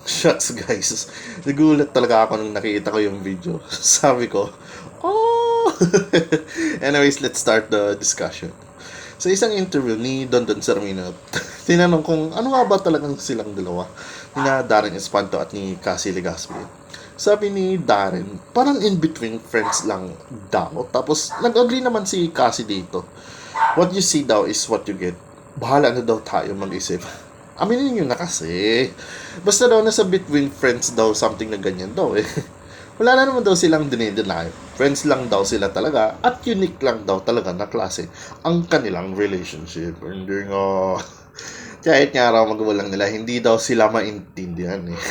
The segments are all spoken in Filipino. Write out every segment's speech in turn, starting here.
Shots guys. Nagulat talaga ako nung nakita ko yung video. Sabi ko, oh! Anyways, let's start the discussion. Sa isang interview ni Don Don Sarmino, tinanong kung ano nga ba talagang silang dalawa, ni na Darren Espanto at ni Cassie Legaspi. Sabi ni Darren, parang in between friends lang daw. Tapos nag-agree naman si Cassie dito. What you see daw is what you get. Bahala na daw tayo mag-isip. Aminin nyo na kasi. Basta daw nasa between friends daw something na ganyan daw eh. Wala na naman daw silang dinideny. Friends lang daw sila talaga at unique lang daw talaga na klase ang kanilang relationship. Hindi nga. Kahit nga raw magulang nila, hindi daw sila maintindihan eh.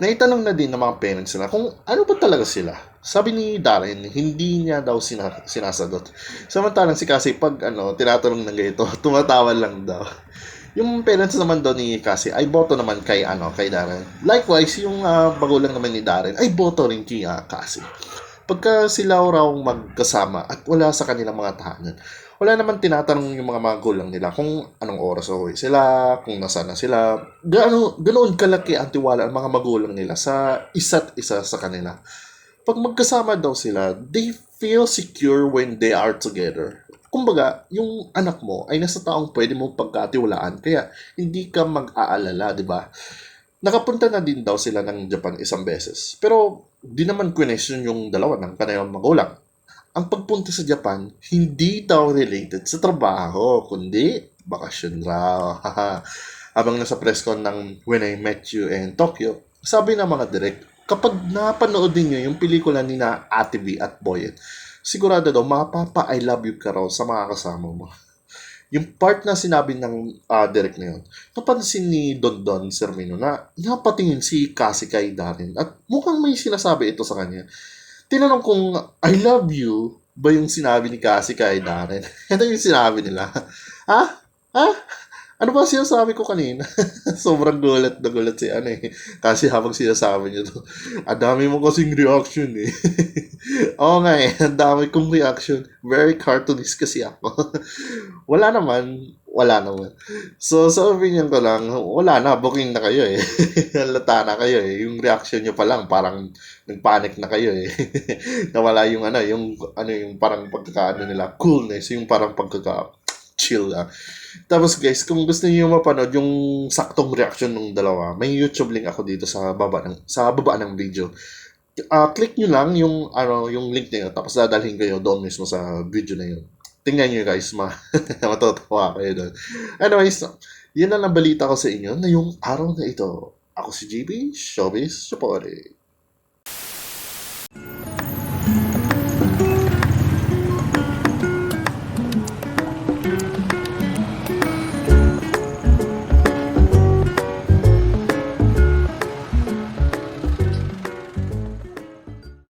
Naitanong na din ng mga parents nila kung ano ba talaga sila. Sabi ni Darren, hindi niya daw sinasagot. Samantalang si Cassie, pag tinatanong na ganito, tumatawa lang daw. Yung parents naman daw ni Cassie ay boto naman kay Darren. Likewise, yung bagulang naman ni Darren ay boto rin kay Cassie. Pagka sila raw magkasama at wala sa kanilang mga tahanan, wala naman tinatanong yung mga magulang nila kung anong oras uuwi sila, kung nasaan na sila. Ganoon kalaki ang tiwala ang mga magulang nila sa isa't isa sa kanila. Pag magkasama daw sila, they feel secure when they are together. Kumbaga, yung anak mo ay nasa taong pwede mo pagkatiwalaan, kaya hindi ka mag-aalala, di ba? Nakapunta na din daw sila ng Japan isang beses. Pero, di naman question yung dalawa ng kanilang magulang. Ang pagpunta sa Japan, hindi daw related sa trabaho, kundi bakasyon raw. Habang nasa press con ng When I Met You in Tokyo, sabi ng mga direct, kapag napanood niyo yung pelikula ni na Ate V at Boyet, sigurado daw, mapapa I love you ka raw sa mga kasama mo. Yung part na sinabi ng direct na yun, napansin ni Don Don Sermino na napatingin si Cassie kay Darren at mukhang may sinasabi ito sa kanya. Tinanong kung I love you ba yung sinabi ni Cassie kay Darren. Ito yung sinabi nila. Ha? Ha? Ano ba sinasabi ko kanina? Sobrang gulat na gulat si Kasi habang sinasabi niyo to, ang dami mo kasing reaction eh. Oo nga eh, ang dami kong reaction. Very cartoonist kasi ako. Wala naman. So, sa opinion ko lang, wala na, booking na kayo eh. Halata na kayo eh. Yung reaction nyo pa lang, parang nagpanic na kayo eh. Nawala yung parang pagkakaano nila, coolness, yung parang chill lang. Tapos guys, kung gusto niyo mapanood yung saktong reaction ng dalawa, may YouTube link ako dito sa baba ng video. Click nyo lang yung link na yun, tapos dadalhin kayo doon mismo sa video na yun. Tingnan nyo guys, matatawa kayo doon. Anyways, yun na lang balita ko sa inyo na yung araw na ito. Ako si JB, Showbiz Chapore.